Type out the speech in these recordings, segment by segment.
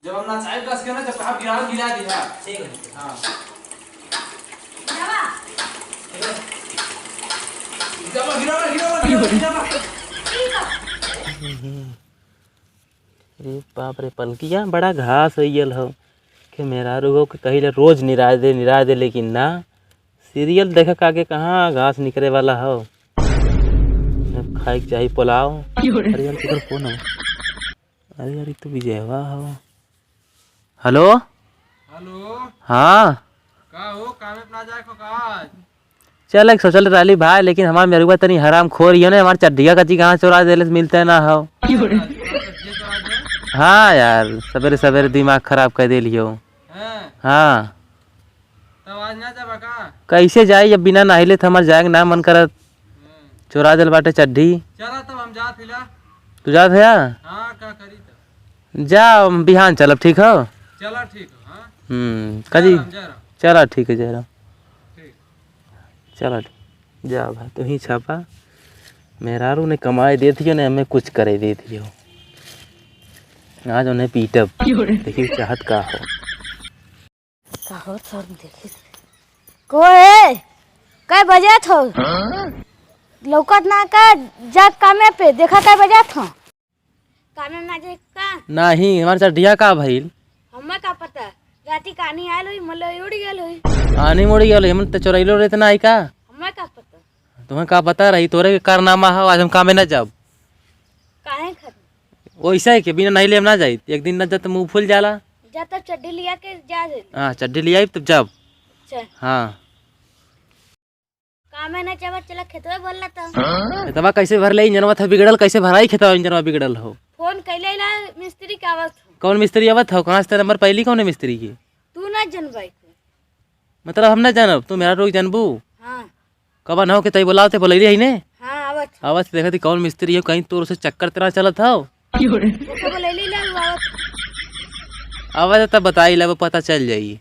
जब हम ना चाय कस के ना जब आप गिरा दिया। ठीक है। हां गिरा। अरे बाप रे पलकिया बड़ा घास होइल हो कि मेरा रुगो के कहीं रोज निरा दे लेकिन ना सीरियल देख के आगे कहाँ घास निकले वाला हो। खाए के चाहिए पुलाव। अरे यार किधर फोन हो। अरे यार तो विजयवा हो। हेलो हेलो हाँ का हो काम में ना जाए को का चल एक सोचल रही भाई लेकिन हमार मेरुआ तनी हराम खोर ही ना हमार चड्डिया कच्ची कहाँ चोरा देले मिलते ना हो। हाँ यार सवेरे सवेरे दिमाग खराब कर दे लियो। हाँ तब आज ना जाबा का कैसे जाई जब बिना नहिले थ हमार जाए ना मन करत। चोरा दिल बाटे चड्डी। चला तब हम जात हिला। तू जात है हां का करी त जा बिहान चलब ठीक हो। चला ठीक हो। हां कजी जा चला ठीक है जय राम। ठीक चला जा भाई तू ही छापा मेहरारू ने कमाई देती हो ने हमें कुछ करे देती हो। आज उन्हें पीटब देखिए चाहत का हो देखी को है काय बजा थो लौकत ना का जा कामे पे देखा काय बजा थो कामे ना जे का नहीं हमारे चड्डिया का भइल हमें का पता राती कहानी आयल हुई मले उड़ गेल हुई आनी मुड़ी गेल हम तो चोरैलो रहते ना आई का हमें का पता तुम्हें का पता रही तोरे के कारनामा हो आज हम कामे ना जाब। काहे खत वैसा है कि बिना नहिले हम ना जाई एक दिन ना जा तो मुंह फूल जाला। जा तब चड्डी लिया के जा दे हाँ चड्डी ले आई तब जब चल हाँ कामे ना चावत चला खेतवे बोलला त खेतवा कैसे भर ले इंजनवा था बिगड़ल कैसे भराई खेतवा इंजनवा बिगड़ल हो। फोन कैले ला मिस्त्री का आवत कौन मिस्त्री आवत हो कहाँ से नंबर पहली कौन है मिस्त्री की तू ना जनबाई को मतलब हम ना जानब तू मेरा रोक जानबू हां कब ना हो के तई बोलाते बोलैली है ने हां आवत आवाज देखा थी कौन मिस्त्री है कहीं तोर से चक्कर तेरा चलत हो। ओके बोलैली ला आवत आवाज तब बताई ला वो पता चल जाई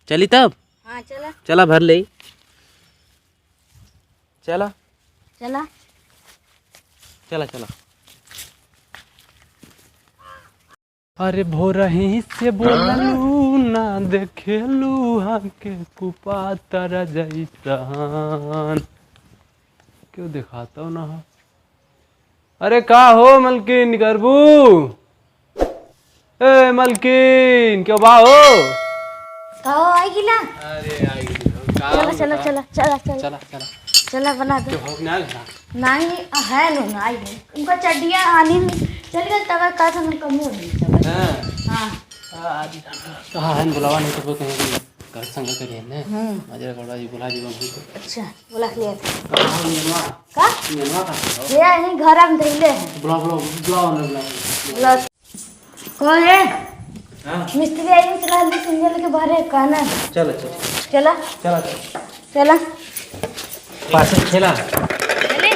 चली तब हां चला चला भर ले चला चला चला चला। अरे भोरही से बोललू ना देखेलू हमके कुपातर जैसन क्यों दिखाता हूँ ना। अरे का हो मलकिन करबू ए मलकिन क्यों बा हो कहो आई गिला अरे आई चला चला चला चला चला चला चला चला बना दो हो ना नहीं है लो ना आई नहीं उनका चड्डियां आनी चल गया तब का था कम हो गई हां हां हम बुलावा नहीं तो कहीं घर संग करिए ना मजे गड़वा जी बुला जी बाबू अच्छा बुला लिया नियनवा का नियनवा का ये नहीं घर में धइले हैं बुला बुला बुलाओ ना बुला कौन है हां मिस्त्री आई चला जल्दी सिंगल के बाहर है कहना चल चला चला चला पास खेला चले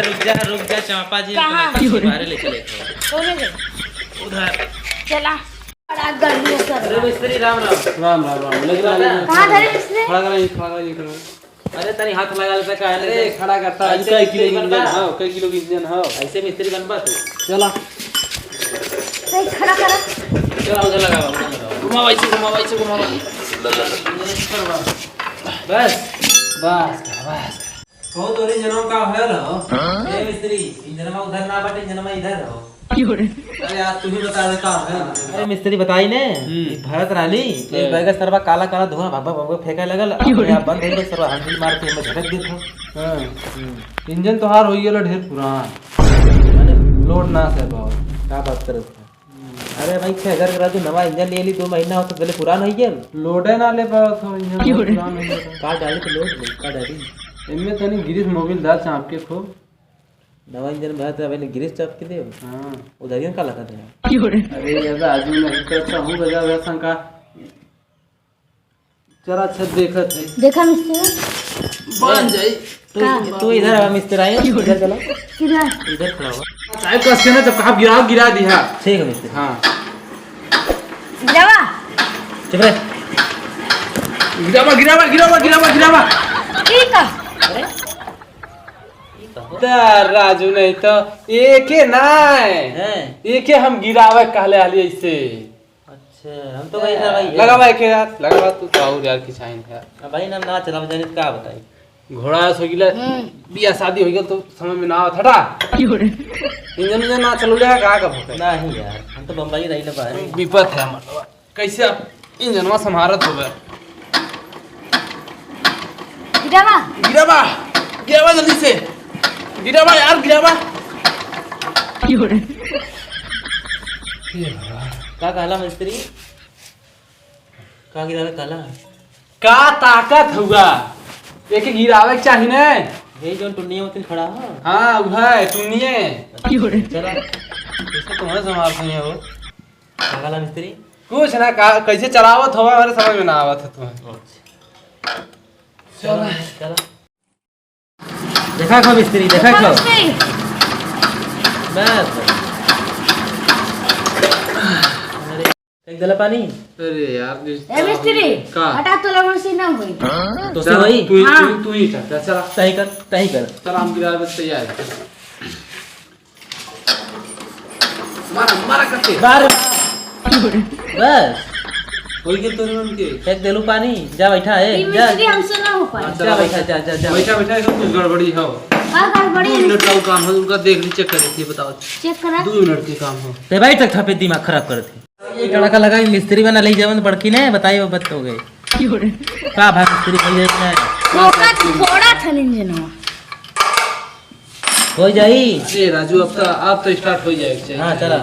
रुक जा चापा जी बाहर ले चले कौन है उधर चला बड़ा गर्मी है सर अरे मिस्त्री राम राम लग रहा है कहां धरे मिस्त्री खड़ा अरे तनी हाथ लगा लेता का है अरे खड़ा करता है कई किलो इंजन हां कई किलो इंजन हां ऐसे मिस्त्री बनबा तू चला नहीं खड़ा करा चला उधर लगा घुमावा ऐसे बस बस कहो तोरे जनम का होयल हो ए मिस्त्री इंजनमा उधर ना बाटे इंजनमा इधर हो। अरे यार तू ही बता दे का है। अरे मिस्त्री बताई ने भरत रानी एक बैग सरवा काला काला धुआं भाभा भाभा फेंका लगल अपने आप बंद हो गई सरवा हैंडल मार के हम झटक देत हो। हां इंजन तो हार होई गेलो ढेर पुरान लोड ना से बहुत का बात करत अरे भाई 6000 करा जो नवा इंजन ले ली 2 महीना हो तो पहले पुराना हो गया लोडे ना ले पाओ तो इंजन पुरान नहीं का डाले तो लोड नहीं का डाली इनमें तनी गिरीश मोबिल दाल चाप के खूब नवा इंजन में तो पहले गिरीश चाप के दे हां उधर ही का लगा दे अरे यार आजू नहीं करता हूं बजा वैसा का जरा अच्छा देखत है देखा मिस्त्री बन जाई तू इधर आ मिस्त्री आए इधर चला किधर इधर खड़ा हो चाय कस के ना जब कहा गिरा दिया ठीक है मिस्त्री हां जावा चुप रह गिरावा ठीक है तो हो राजू नहीं तो एके हैं। एके हम गिरावे कहले आली ऐसे। अच्छा हम तो भाई ना भाई लगा भाई के यार लगा तू तो और यार की चाइन है भाई नाम ना चला जाने का बताई घोड़ा हो गिला बिया शादी हो गया तो समझ में ना आवत हटा इंजन ना चलो ले का भोके नहीं यार हम तो बम्बई रही ना बाहर विपत है मतलब कैसे अब इंजनवा संभारत होवे गिरावा गिरावा जल्दी से गिरावा यार गिरावा का कहला मिस्त्री का गिरावे कहला का ताकत हुआ एक गिरावे के चाहिए ना ये जो टुन्निया में खड़ा हो हाँ है टुनिए चला इसको तुम्हारे संभालते हैं वो का कहला मिस्त्री कुछ ना कैसे चलावत होगा हमारे समझ में ना आवत है तुम्हें चला चला देखा खो मिस्त्री देखा खो बस एक दला पानी अरे यार ए मिस्त्री का हटा तो लगन से ना होई तो से वही तू ही चल चला सही कर चल हम गिरावे तैयार है मारा करते बार बस हो गया तो उनके एक देलू पानी जा बैठा है ई जा मिस्त्री हमसे ना हो पाए जा बैठा जा बैठा बैठा सब कुछ गड़बड़ी है का गड़बड़ी 2 मिनट का काम है उनका देख ली चेक कर थी बताओ चेक करा 2 मिनट के काम हो ते भाई तक थपे दिमाग खराब कर थे ये लड़का लगा मिस्त्री बना ले जावन बड़की ने बताइए वो बत हो गए का भाई मिस्त्री कह जाए मौका थोड़ा था इंजनवा हो जाई ए राजू अब तो स्टार्ट हो जाएगा हां चला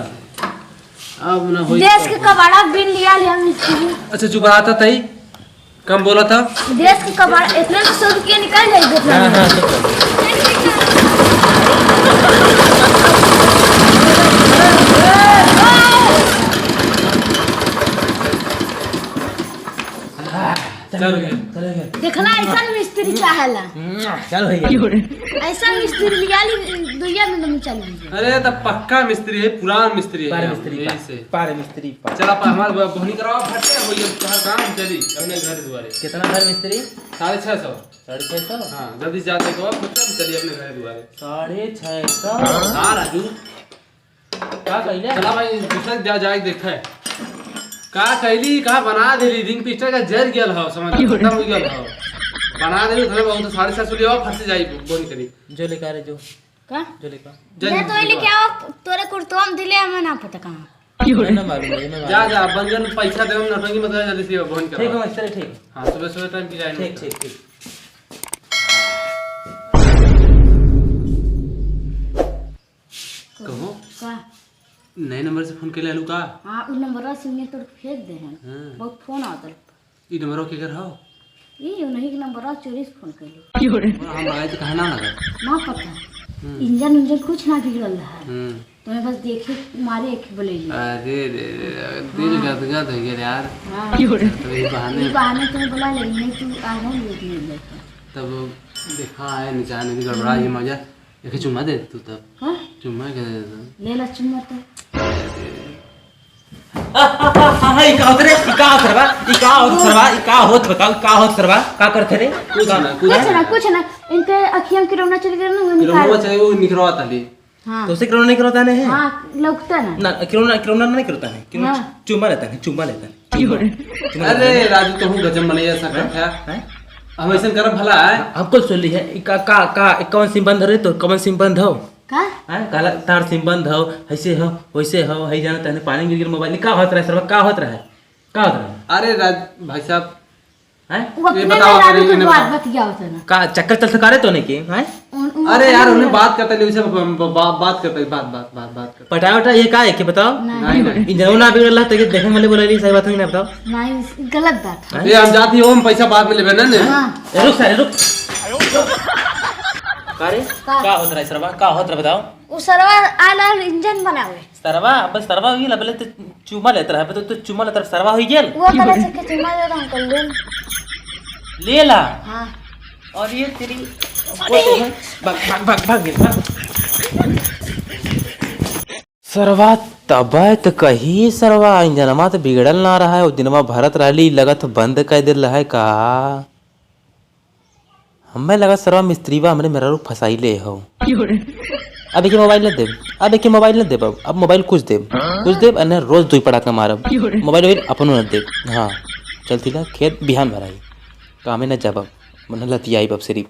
अब ना हो देश के कबाड़ा बिन लिया ले हम मिस्त्री अच्छा चुप रहा था तई कम बोला था देश के कबाड़ा इतने तो 100 रुपया निकल जाएगा हां हां चल गए देखना ऐसा मिस्त्री चाहेला चल भैया ऐसा मिस्त्री लिया ली दुनिया में नहीं चली अरे तो पक्का मिस्त्री है पुरान मिस्त्री है पारे मिस्त्री यही से पारे मिस्त्री चला हमारा बोहनी कराओ फटे हो ये तुम्हारा काम चली अपने घर द्वारे कितना घर मिस्त्री 650 650 हाँ जल्दी जाते को फटे चलिए अपने घर द्वारे 650 हाँ राजू का कहले चला भाई दूसरा जाए देखा है का कैली का बना देली रिंग पिस्टल का जर गेल हो समझ खत्म हो गेल हो बना देली थोड़े बहुत 750 लियो फट से जाई बोनी करी जो लेकर रे जो का लेकर ये तो ले क्या तोरे कुर्तोम दिले हमें ना पता कहां ना मालूम है मैं जा जा बंजन पैसा दे नटंगी मत जल्दी से बोन कर ठीक है मिस्त्री ठीक हां सुबह सुबह टाइम की जाए ठीक कहो का नए नंबर से फोन के ले लू का हां उस नंबर से ने तो फेंक दे हैं बहुत फोन आता ई नंबर के कर हो ये नहीं के नंबर चोरी से फोन कर और हम आए तो कहना लगा ना पता इंजन कुछ ना बिगड़ल है तुम्हें बस देखे मारे एक बोले अरे रे दिल गदगद हो गया यार हां तो ये ये बहाने तुम्हें बुला ले नहीं तू आ रहा लेट नहीं देखा तब देखा है निशान की गड़बड़ा ये मजा एक चुम्मा दे तू तब हां चुम्मा के दे दो ले ला चुम्मा तो हां का होत रे का होत बताओ का होत सरवा का करथे रे कुछ ना इनके अखियां की रोना चली गई ना किलो वो चाहिए वो निकलवा ताली हां तो से क्रोना नहीं करता है हां लगता ना ना क्रोना नहीं करता है क्यों चुम्मा लेता है अरे राजू तो हूं गजब मनैया सकत है हम ऐसा करब भला है हमको सुन ली है का कौन सिम बंद रे तो कौन सिम बंद हो का हां काला तार सिम बंद हो ऐसे हो वैसे हो हई जाना तने पानी गिर गिर मोबाइल का होत रहा सरवा का होत रहा अरे भाई साहब हैं वो ये अपने बताओ लाडू मेरे की ने बात बतिया होता ना का चक्कर चल सकारे तो नहीं के हैं अरे यार उन्हें बात करते नहीं उसे बात करते बात करते पटाया वटा ये का है कि बताओ नहीं नहीं इंजन ना बिगड़ला तो देखे वाले बोले सही बात नहीं ना बताओ नहीं गलत बात है ये हम जाती हो हम पैसा बाद में लेबे ना हां रुक सारे रुक कारे का होत रहा सरवा का होत रहा बताओ वो सरवा आला इंजन बनावे सरवा बस सरवा हुई लबले तो चुमा लेत रहा तो चुमा लेत सरवा हुई गेल वो कला से के चुमा दे रहा कर ले ले ला हां और ये तेरी भाग गेल सरवा तब तो कही सरवा इंजनमा तो बिगड़ल ना रहा है वो दिनमा भरत रहली लगत बंद कर दिल रहा है का हमें लगा सरवा मिस्त्रीवा हमरे मेरा रूप फसाई ले हो। अब एक मोबाइल न देब, अब एक मोबाइल न देब, अब मोबाइल कुछ देब अने रोज दुई पड़ाका मारब, मोबाइल अपनो न देब। हाँ चलती ना खेत बिहान भराई कामे न जब मन लतियाई बब सिर्फ।